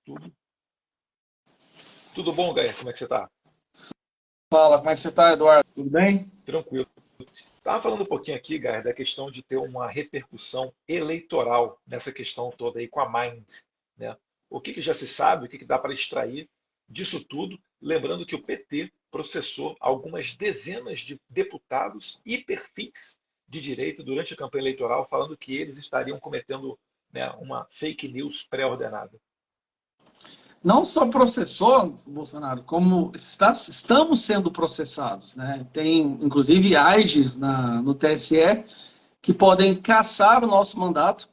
Tudo, tudo bom, Gaia? Como é que você está? Fala, como é que você está, Eduardo? Tudo bem? Tranquilo. Estava falando um pouquinho aqui, Gaia, da questão de ter uma repercussão eleitoral nessa questão toda aí com a Mind, né? O que já se sabe, o que dá para extrair disso tudo, lembrando que o PT processou algumas dezenas de deputados e perfis de direita durante a campanha eleitoral, falando que eles estariam cometendo, né, uma fake news pré-ordenada. Não só processou, Bolsonaro, como estamos sendo processados, né? Tem, inclusive, AIGs no TSE que podem cassar o nosso mandato.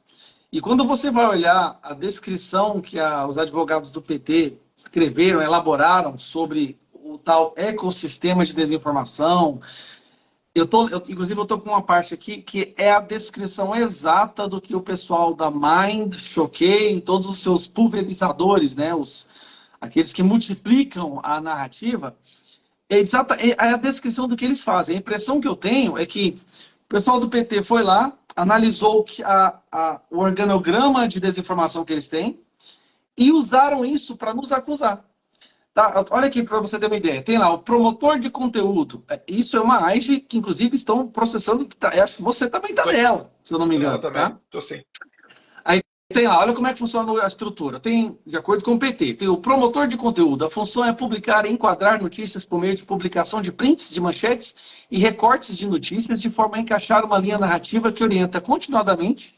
E quando você vai olhar a descrição que os advogados do PT escreveram, elaboraram sobre o tal ecossistema de desinformação. Inclusive, eu tô com uma parte aqui que é a descrição exata do que o pessoal da Mind, Choquei, todos os seus pulverizadores, né, aqueles que multiplicam a narrativa, é a descrição do que eles fazem. A impressão que eu tenho é que o pessoal do PT foi lá, analisou o organograma de desinformação que eles têm e usaram isso para nos acusar. Tá, olha aqui para você ter uma ideia. Tem lá o promotor de conteúdo. Isso é uma AIGE que, inclusive, estão processando. Acho que você também está Tô, nela, se eu não me tô nela engano, também, tá? tô sim. Aí tem lá, olha como é que funciona a estrutura. Tem, de acordo com o PT, tem o promotor de conteúdo. A função é publicar e enquadrar notícias por meio de publicação de prints, de manchetes e recortes de notícias, de forma a encaixar uma linha narrativa que orienta continuamente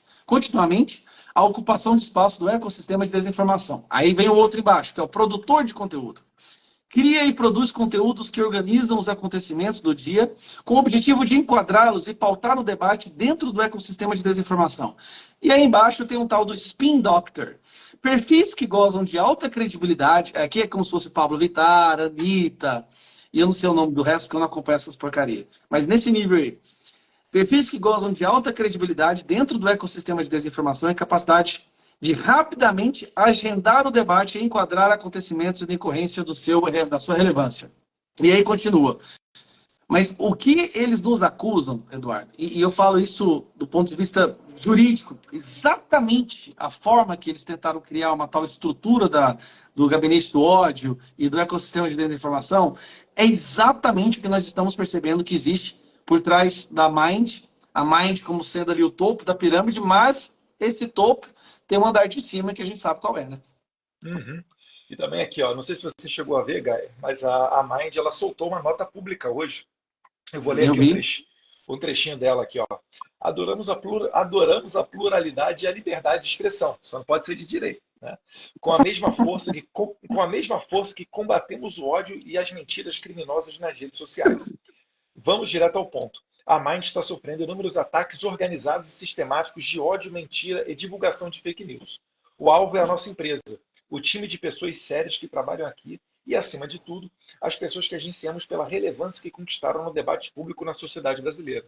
a ocupação de espaço do ecossistema de desinformação. Aí vem o outro embaixo, que é o produtor de conteúdo. Cria e produz conteúdos que organizam os acontecimentos do dia com o objetivo de enquadrá-los e pautar o debate dentro do ecossistema de desinformação. E aí embaixo tem um tal do Spin Doctor. Perfis que gozam de alta credibilidade. Aqui é como se fosse Pablo Vittar, Anitta, e eu não sei o nome do resto porque eu não acompanho essas porcarias. Mas nesse nível aí. Perfis que gozam de alta credibilidade dentro do ecossistema de desinformação e capacidade de rapidamente agendar o debate e enquadrar acontecimentos em decorrência da sua relevância. E aí continua. Mas o que eles nos acusam, Eduardo, e eu falo isso do ponto de vista jurídico, exatamente a forma que eles tentaram criar uma tal estrutura do gabinete do ódio e do ecossistema de desinformação, é exatamente o que nós estamos percebendo que existe por trás da Mind, a Mind como sendo ali o topo da pirâmide, mas esse topo tem um andar de cima que a gente sabe qual é, né? Uhum. E também aqui, ó, não sei se você chegou a ver, Gaia, mas a Mind ela soltou uma nota pública hoje. Eu vou ler Eu aqui vi. um trechinho dela aqui, ó. Adoramos a pluralidade e a liberdade de expressão. Só não pode ser de direito, né? Com a mesma força que combatemos o ódio e as mentiras criminosas nas redes sociais. Vamos direto ao ponto. A Mind está sofrendo inúmeros ataques organizados e sistemáticos de ódio, mentira e divulgação de fake news. O alvo é a nossa empresa, o time de pessoas sérias que trabalham aqui e, acima de tudo, as pessoas que agenciamos pela relevância que conquistaram no debate público na sociedade brasileira.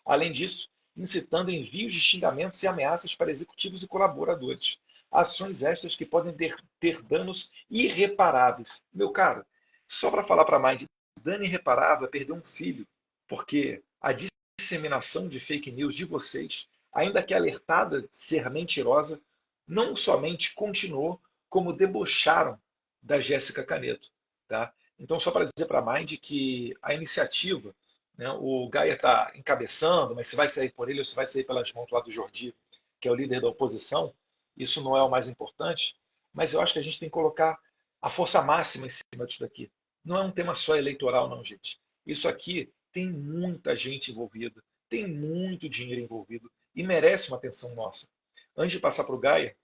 Além disso, incitando envios de xingamentos e ameaças para executivos e colaboradores. Ações estas que podem ter danos irreparáveis. Meu caro, só para falar para a Mind, dano irreparável é perder um filho, porque a disseminação de fake news de vocês, ainda que alertada de ser mentirosa, não somente continuou, como debocharam da Jéssica Caneto. Tá? Então, só para dizer para a Mind que a iniciativa, né, o Gaia está encabeçando, mas se vai sair por ele ou se vai sair pelas mãos lá do Jordi, que é o líder da oposição, isso não é o mais importante, mas eu acho que a gente tem que colocar a força máxima em cima disso daqui. Não é um tema só eleitoral, não, gente. Isso aqui tem muita gente envolvida, tem muito dinheiro envolvido e merece uma atenção nossa. Antes de passar para o Gaia,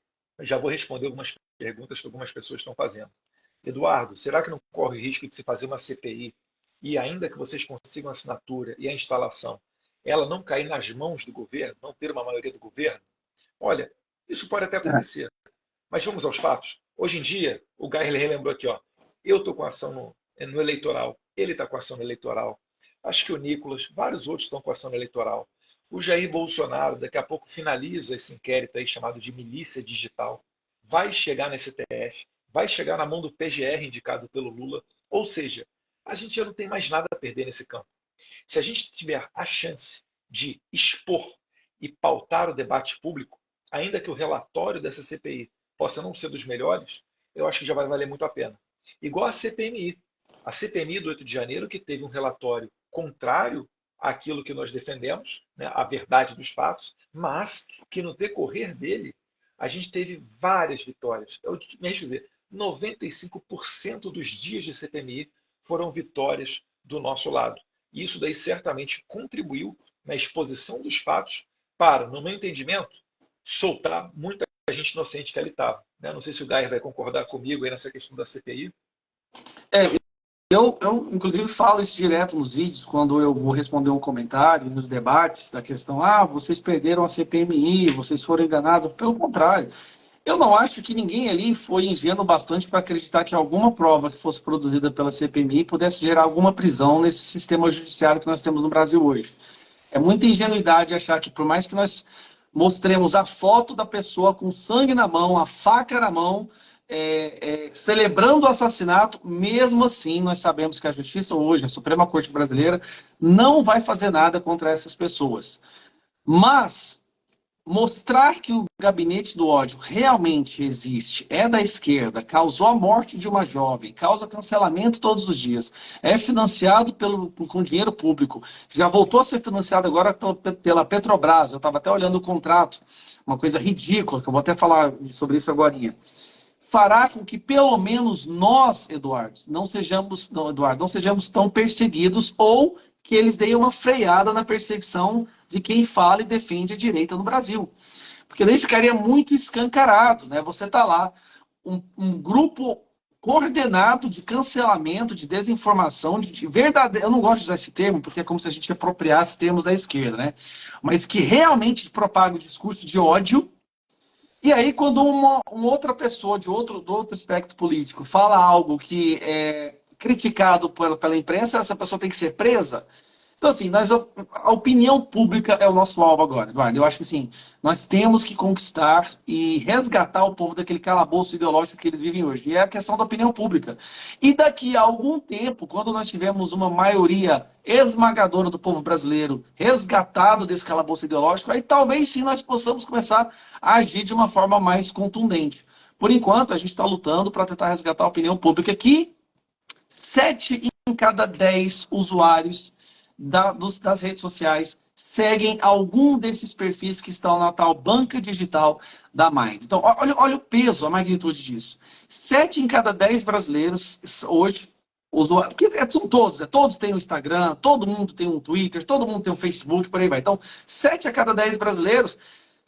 já vou responder algumas perguntas que algumas pessoas estão fazendo. Eduardo, será que não corre o risco de se fazer uma CPI e, ainda que vocês consigam a assinatura e a instalação, ela não cair nas mãos do governo, não ter uma maioria do governo? Olha, isso pode até É. acontecer, mas vamos aos fatos. Hoje em dia, o Gaia relembrou aqui, ó, eu estou com ação no eleitoral, ele está com ação no eleitoral, acho que o Nicolas, vários outros estão com ação no eleitoral. O Jair Bolsonaro daqui a pouco finaliza esse inquérito aí chamado de milícia digital, vai chegar na STF, vai chegar na mão do PGR indicado pelo Lula, ou seja, a gente já não tem mais nada a perder nesse campo. Se a gente tiver a chance de expor e pautar o debate público, ainda que o relatório dessa CPI possa não ser dos melhores, eu acho que já vai valer muito a pena. Igual a CPMI. A CPMI do 8 de janeiro, que teve um relatório contrário àquilo que nós defendemos, né, a verdade dos fatos, mas que no decorrer dele, a gente teve várias vitórias. Eu me dizer, 95% dos dias de CPMI foram vitórias do nosso lado. E isso daí certamente contribuiu na exposição dos fatos para, no meu entendimento, soltar muita gente inocente que ali estava. Não sei se o Gaia vai concordar comigo aí nessa questão da CPI. Eu, inclusive, falo isso direto nos vídeos, quando eu vou responder um comentário, nos debates da questão, vocês perderam a CPMI, vocês foram enganados. Pelo contrário, eu não acho que ninguém ali foi ingênuo bastante para acreditar que alguma prova que fosse produzida pela CPMI pudesse gerar alguma prisão nesse sistema judiciário que nós temos no Brasil hoje. É muita ingenuidade achar que, por mais que nós mostremos a foto da pessoa com sangue na mão, a faca na mão, celebrando o assassinato, mesmo assim nós sabemos que a justiça hoje, a Suprema Corte Brasileira, não vai fazer nada contra essas pessoas. Mas mostrar que o gabinete do ódio realmente existe, é da esquerda, causou a morte de uma jovem, causa cancelamento todos os dias, é financiado com dinheiro público, já voltou a ser financiado agora pela Petrobras. Eu estava até olhando o contrato, uma coisa ridícula, que eu vou até falar sobre isso agora. Fará com que pelo menos nós, Eduardo, não sejamos tão perseguidos, ou que eles deem uma freada na perseguição de quem fala e defende a direita no Brasil. Porque daí ficaria muito escancarado, né? Você está lá, um grupo coordenado de cancelamento, de desinformação, de verdadeiro. Eu não gosto de usar esse termo, porque é como se a gente apropriasse termos da esquerda, né? Mas que realmente propaga o discurso de ódio. E aí, quando uma outra pessoa do outro espectro político fala algo que é criticado pela imprensa, essa pessoa tem que ser presa. Então, assim, a opinião pública é o nosso alvo agora, Eduardo. Eu acho que, assim, nós temos que conquistar e resgatar o povo daquele calabouço ideológico que eles vivem hoje. E é a questão da opinião pública. E daqui a algum tempo, quando nós tivermos uma maioria esmagadora do povo brasileiro resgatado desse calabouço ideológico, aí talvez sim nós possamos começar a agir de uma forma mais contundente. Por enquanto, a gente está lutando para tentar resgatar a opinião pública, que 7 em cada 10 usuários das redes sociais seguem algum desses perfis que estão na tal banca digital da Mind. Então, olha o peso, a magnitude disso. 7 em cada 10 brasileiros hoje, usuários, porque são todos têm um Instagram, todo mundo tem um Twitter, todo mundo tem um Facebook, por aí vai. Então, 7 a cada 10 brasileiros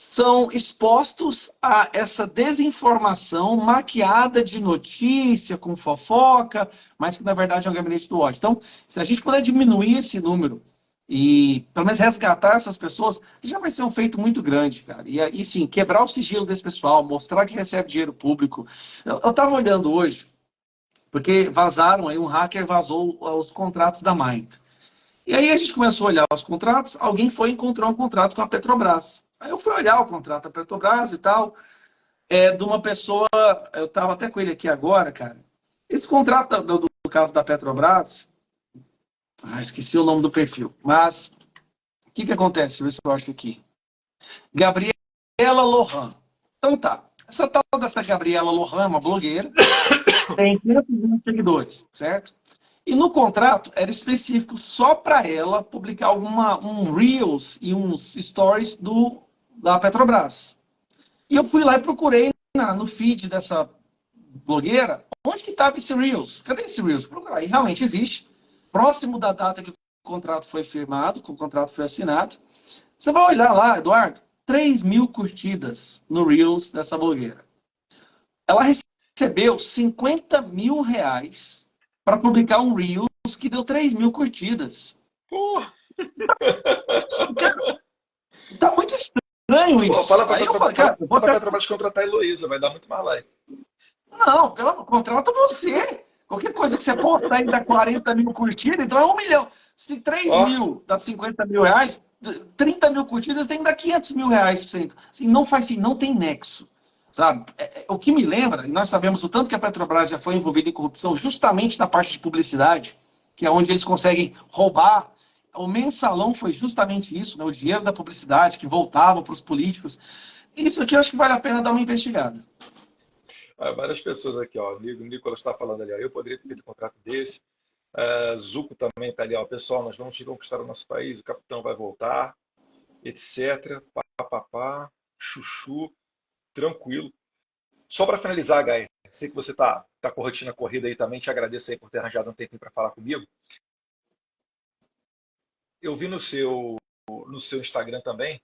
são expostos a essa desinformação maquiada de notícia, com fofoca, mas que na verdade é um gabinete do ódio. Então, se a gente puder diminuir esse número e pelo menos resgatar essas pessoas, já vai ser um feito muito grande, cara. E sim, quebrar o sigilo desse pessoal, mostrar que recebe dinheiro público. Eu estava olhando hoje, porque vazaram aí, um hacker vazou os contratos da Mind. E aí a gente começou a olhar os contratos, alguém foi encontrar um contrato com a Petrobras. Aí eu fui olhar o contrato da Petrobras e tal, de uma pessoa, eu estava até com ele aqui agora, cara. Esse contrato do caso da Petrobras, esqueci o nome do perfil, mas o que acontece? Deixa eu ver se eu acho aqui. Gabriela Lohan. Então tá, essa tal dessa Gabriela Lohan, uma blogueira, tem 500 mil seguidores, certo? E no contrato era específico só para ela publicar um Reels e uns Stories da Petrobras. E eu fui lá e procurei no feed dessa blogueira onde que estava esse Reels. Cadê esse Reels? Procurar. E realmente existe. Próximo da data que o contrato foi firmado, que o contrato foi assinado. Você vai olhar lá, Eduardo, 3.000 curtidas no Reels dessa blogueira. Ela recebeu 50 mil reais para publicar um Reels que deu 3.000 curtidas. Cara, tá muito estranho isso. Fala pra Petrobras contratar a Heloísa, vai dar muito mais like. Não, contrata você. Qualquer coisa que você postar aí dá 40 mil curtidas, então é 1 milhão. Se 3.000 dá 50 mil reais, 30 mil curtidas tem que dar 500 mil reais. Assim, não faz assim, não tem nexo. Sabe? O que me lembra, e nós sabemos o tanto que a Petrobras já foi envolvida em corrupção justamente na parte de publicidade, que é onde eles conseguem roubar. O mensalão foi justamente isso, né? O dinheiro da publicidade que voltava para os políticos. Isso aqui eu acho que vale a pena dar uma investigada. Várias pessoas aqui, ó. O Nicolas está falando ali, ó. Eu poderia ter feito um contrato desse. Zuco também está ali, ó. Pessoal, nós vamos conquistar o nosso país, o capitão vai voltar, etc. Pá, pá, pá, chuchu, tranquilo. Só para finalizar, Gaia, sei que você tá com a rotina corrida aí também, te agradeço aí por ter arranjado um tempinho para falar comigo. Eu vi no seu Instagram também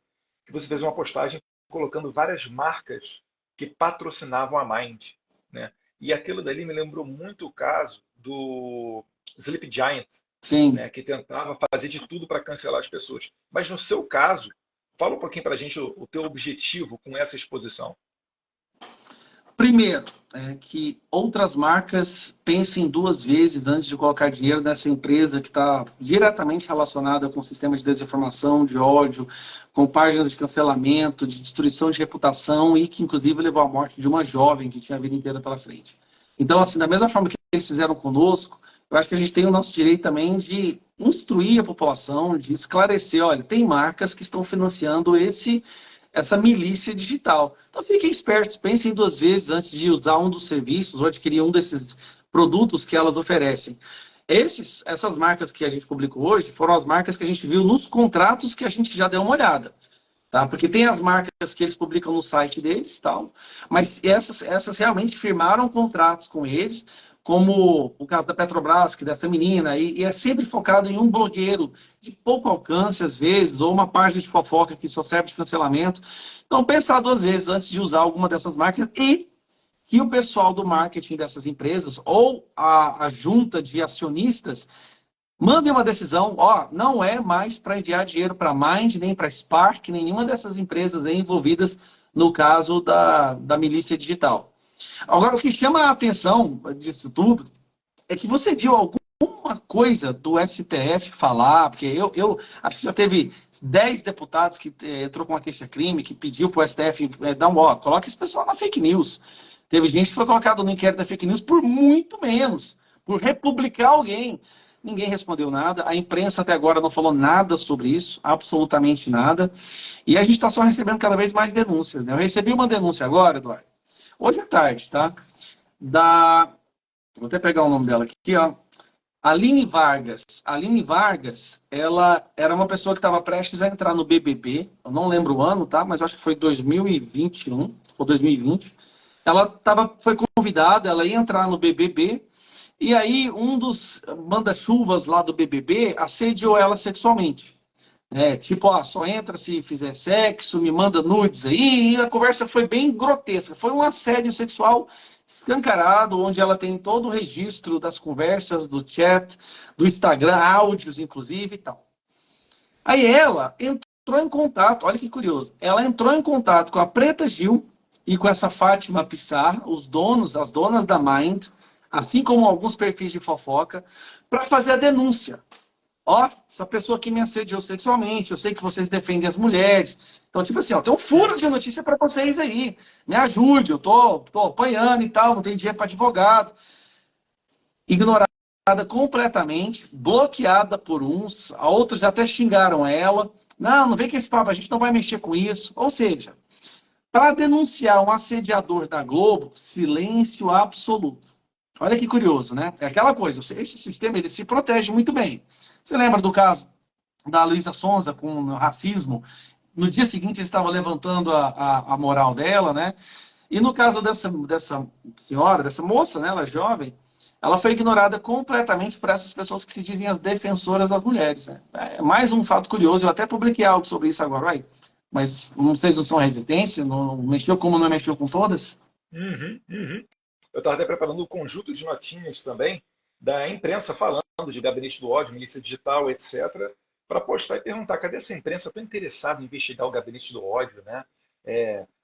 que você fez uma postagem colocando várias marcas que patrocinavam a Mind, né? E aquilo dali me lembrou muito o caso do Sleep Giant, Sim. né? Que tentava fazer de tudo para cancelar as pessoas. Mas no seu caso, fala um pouquinho para a gente o teu objetivo com essa exposição. Primeiro, que outras marcas pensem duas vezes antes de colocar dinheiro nessa empresa que está diretamente relacionada com o sistema de desinformação, de ódio, com páginas de cancelamento, de destruição de reputação e que, inclusive, levou à morte de uma jovem que tinha a vida inteira pela frente. Então, assim, da mesma forma que eles fizeram conosco, eu acho que a gente tem o nosso direito também de instruir a população, de esclarecer, olha, tem marcas que estão financiando essa milícia digital. Então fiquem espertos, pensem duas vezes antes de usar um dos serviços ou adquirir um desses produtos que elas oferecem. Essas marcas que a gente publicou hoje foram as marcas que a gente viu nos contratos que a gente já deu uma olhada. Tá? Porque tem as marcas que eles publicam no site deles, tal, mas essas realmente firmaram contratos com eles, como o caso da Petrobras, que é dessa menina, e é sempre focado em um blogueiro de pouco alcance, às vezes, ou uma página de fofoca que só serve de cancelamento. Então, pensar duas vezes antes de usar alguma dessas marcas e que o pessoal do marketing dessas empresas ou a junta de acionistas mandem uma decisão, ó, não é mais para enviar dinheiro para a Mind, nem para a Spark, nenhuma dessas empresas aí envolvidas no caso da milícia digital. Agora, o que chama a atenção disso tudo é que você viu alguma coisa do STF falar, porque eu acho que já teve 10 deputados que entrou com uma queixa-crime, que pediu para o STF dar ó, coloca esse pessoal na fake news. Teve gente que foi colocado no inquérito da fake news por muito menos, por republicar alguém. Ninguém respondeu nada, a imprensa até agora não falou nada sobre isso, absolutamente nada. E a gente está só recebendo cada vez mais denúncias, né? Eu recebi uma denúncia agora, Eduardo, hoje à tarde, tá? Vou até pegar o nome dela aqui, ó. Aline Vargas. Aline Vargas, ela era uma pessoa que estava prestes a entrar no BBB. Eu não lembro o ano, tá? Mas acho que foi 2021 ou 2020. Foi convidada, ela ia entrar no BBB. E aí, um dos manda-chuvas lá do BBB assediou ela sexualmente. Tipo, ó, só entra se fizer sexo, me manda nudes aí. E a conversa foi bem grotesca. Foi um assédio sexual escancarado, onde ela tem todo o registro das conversas, do chat, do Instagram, áudios, inclusive e tal. Aí ela entrou em contato, olha que curioso, ela entrou em contato com a Preta Gil e com essa Fátima Pissar, as donas da Mind, assim como alguns perfis de fofoca, para fazer a denúncia. Ó, essa pessoa aqui me assediou sexualmente, eu sei que vocês defendem as mulheres. Então, tipo assim, ó, tem um furo de notícia para vocês aí. Me ajude, eu tô apanhando e tal, não tem dinheiro para advogado. Ignorada completamente, bloqueada por uns, a outros já até xingaram ela. Não vem com esse papo, a gente não vai mexer com isso. Ou seja, para denunciar um assediador da Globo, silêncio absoluto. Olha que curioso, né? É aquela coisa, esse sistema ele se protege muito bem. Você lembra do caso da Luísa Sonza com o racismo? No dia seguinte, ele estava levantando a moral dela, né? E no caso dessa senhora, dessa moça, né? Ela é jovem, ela foi ignorada completamente por essas pessoas que se dizem as defensoras das mulheres, né? É mais um fato curioso, eu até publiquei algo sobre isso agora, vai. Mas vocês não são resistência? Não mexeu como não mexeu com todas? Uhum, uhum. Eu estava até preparando um conjunto de notinhas também da imprensa falando de gabinete do ódio, milícia digital, etc., para postar e perguntar: cadê essa imprensa tão interessada em investigar o gabinete do ódio, né?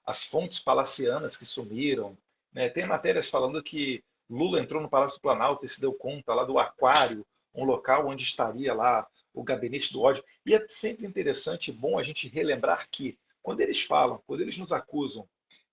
As fontes palacianas que sumiram, né? Tem matérias falando que Lula entrou no Palácio do Planalto e se deu conta lá do aquário, um local onde estaria lá o gabinete do ódio. E é sempre interessante e bom a gente relembrar que, quando eles falam, quando eles nos acusam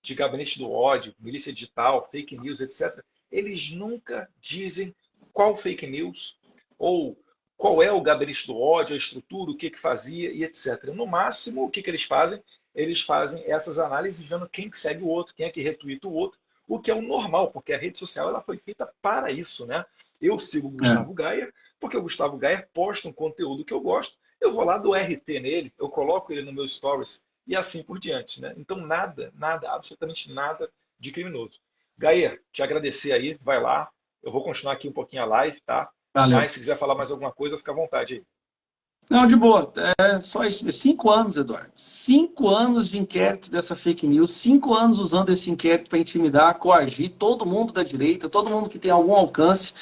de gabinete do ódio, milícia digital, fake news, etc., eles nunca dizem qual fake news ou qual é o gabinete do ódio, a estrutura, o que fazia e etc. No máximo, o que eles fazem? Eles fazem essas análises vendo quem que segue o outro, quem é que retuita o outro, o que é o normal, porque a rede social ela foi feita para isso, né? Eu sigo o É. Gustavo Gaia, porque o Gustavo Gaia posta um conteúdo que eu gosto, eu vou lá do RT nele, eu coloco ele no meu stories e assim por diante, né? Então nada, nada, absolutamente nada de criminoso. Gaia, te agradecer aí, vai lá, eu vou continuar aqui um pouquinho a live, tá? Valeu. Mas se quiser falar mais alguma coisa, fica à vontade aí. Não, de boa. É só isso. 5 anos, Eduardo. 5 anos de inquérito dessa fake news. 5 anos usando esse inquérito para intimidar, coagir todo mundo da direita, todo mundo que tem algum alcance.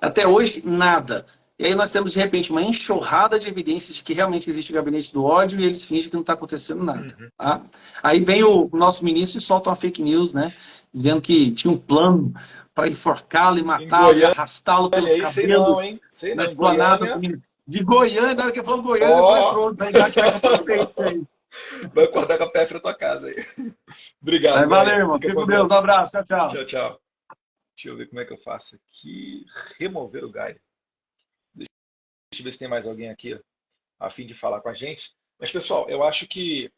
Até hoje, nada. E aí nós temos, de repente, uma enxurrada de evidências de que realmente existe o gabinete do ódio e eles fingem que não está acontecendo nada. Uhum. Tá? Aí vem o nosso ministro e solta uma fake news, né? Dizendo que tinha um plano para enforcá-lo e Em matá-lo e Goiânia, arrastá-lo pelos aí sei não, cabelos hein? Sei na não, em esplanada Goiânia, de Goiânia. Na hora que ele falou Goiânia, eu falei, ó, pronto, aí já cai para todo peito isso aí. vai acordar com a pé na tua casa aí. Obrigado, Aí, valeu, Gaia. irmão. Fica Fica com com Deus. Um Deus. abraço. Tchau, tchau. Tchau, tchau. Deixa eu ver como é que eu faço aqui. Remover o Gaia. Deixa eu ver se tem mais alguém aqui a fim de falar com a gente. Mas, pessoal, eu acho que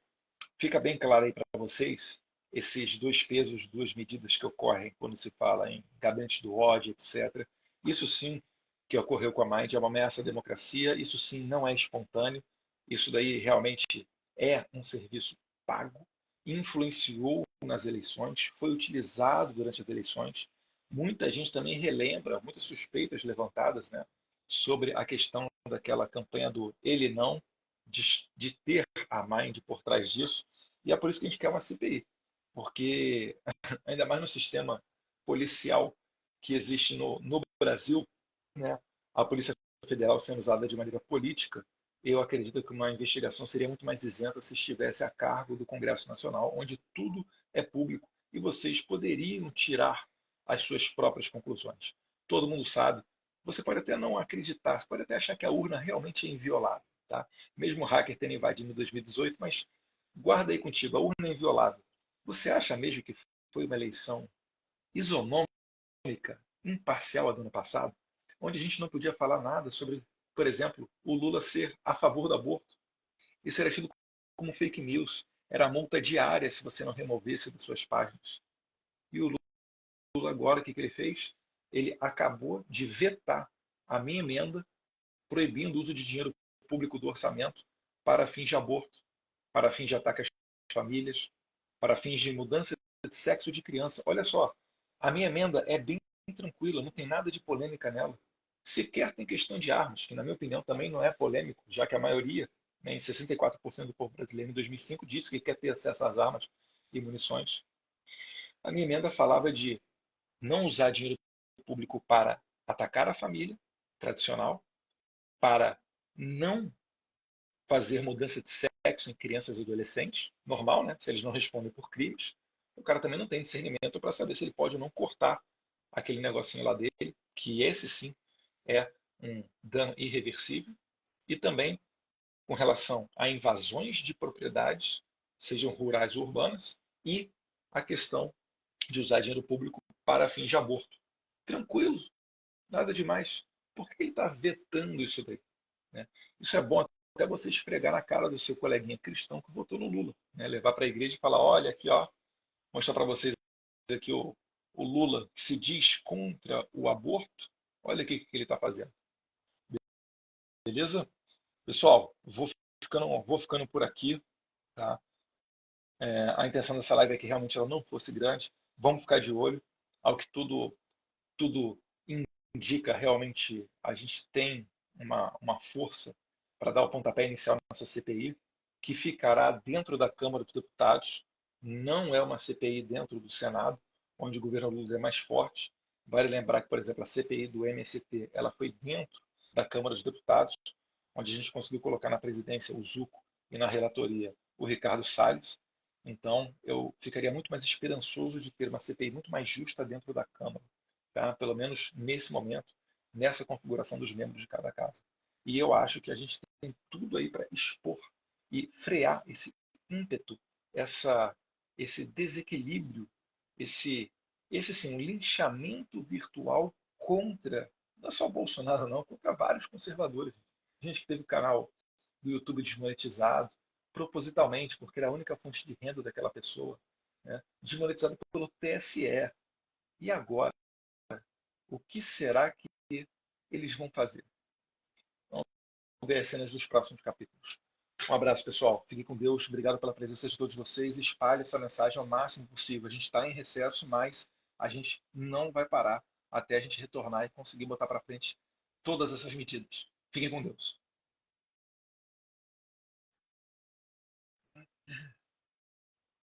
fica bem claro aí para vocês esses dois pesos, duas medidas que ocorrem quando se fala em gabinete do ódio, etc. Isso sim que ocorreu com a Mind é uma ameaça à democracia, isso sim não é espontâneo, isso daí realmente é um serviço pago, influenciou nas eleições, foi utilizado durante as eleições. Muita gente também relembra, muitas suspeitas levantadas, né, sobre a questão daquela campanha do ele não, de ter a Mind por trás disso. E é por isso que a gente quer uma CPI, porque ainda mais no sistema policial que existe no Brasil, né, a Polícia Federal sendo usada de maneira política, eu acredito que uma investigação seria muito mais isenta se estivesse a cargo do Congresso Nacional, onde tudo é público e vocês poderiam tirar as suas próprias conclusões. Todo mundo sabe. Você pode até não acreditar, você pode até achar que a urna realmente é inviolável, tá? Mesmo o hacker tendo invadido em 2018, mas guarda aí contigo, a urna é inviolável. Você acha mesmo que foi uma eleição isonômica, imparcial a do ano passado, onde a gente não podia falar nada sobre, por exemplo, o Lula ser a favor do aborto? Isso era tido como fake news, era multa diária se você não removesse das suas páginas. E o Lula agora, o que ele fez? Ele acabou de vetar a minha emenda proibindo o uso de dinheiro público do orçamento para fins de aborto, para fins de ataque às famílias, para fins de mudança de sexo de criança. Olha só, a minha emenda é bem tranquila, não tem nada de polêmica nela. Sequer tem questão de armas, que na minha opinião também não é polêmico, já que a maioria, né, em 64% do povo brasileiro em 2005 disse que quer ter acesso às armas e munições. A minha emenda falava de não usar dinheiro público para atacar a família tradicional, para não fazer mudança de sexo em crianças e adolescentes, normal, né? Se eles não respondem por crimes, o cara também não tem discernimento para saber se ele pode ou não cortar aquele negocinho lá dele, que esse sim é um dano irreversível, e também com relação a invasões de propriedades, sejam rurais ou urbanas, e a questão de usar dinheiro público para fins de aborto. Tranquilo, nada demais. Por que ele está vetando isso daí? Né? Isso é bom até você esfregar na cara do seu coleguinha cristão que votou no Lula. Né? Levar para a igreja e falar, olha aqui, ó, mostrar para vocês aqui o Lula que se diz contra o aborto. Olha aqui o que ele está fazendo. Beleza? Pessoal, vou ficando por aqui. Tá? A intenção dessa live é que realmente ela não fosse grande. Vamos ficar de olho. Ao que tudo indica, realmente a gente tem uma força para dar o pontapé inicial nessa CPI, que ficará dentro da Câmara dos Deputados. Não é uma CPI dentro do Senado, onde o governo Lula é mais forte. Vale lembrar que, por exemplo, a CPI do MST ela foi dentro da Câmara dos Deputados, onde a gente conseguiu colocar na presidência o Zuco e na relatoria o Ricardo Salles. Então, eu ficaria muito mais esperançoso de ter uma CPI muito mais justa dentro da Câmara, tá? Pelo menos nesse momento, nessa configuração dos membros de cada casa. E eu acho que a gente tem tudo aí para expor e frear esse ímpeto, esse desequilíbrio, esse sim, um linchamento virtual contra, não é só Bolsonaro não, contra vários conservadores. Gente que teve o canal do YouTube desmonetizado, propositalmente, porque era a única fonte de renda daquela pessoa, né? Desmonetizado pelo TSE. E agora, o que será que eles vão fazer? Vamos ver as cenas dos próximos capítulos. Um abraço, pessoal. Fique com Deus. Obrigado pela presença de todos vocês. Espalhe essa mensagem ao máximo possível. A gente está em recesso, mas a gente não vai parar até a gente retornar e conseguir botar para frente todas essas medidas. Fiquem com Deus.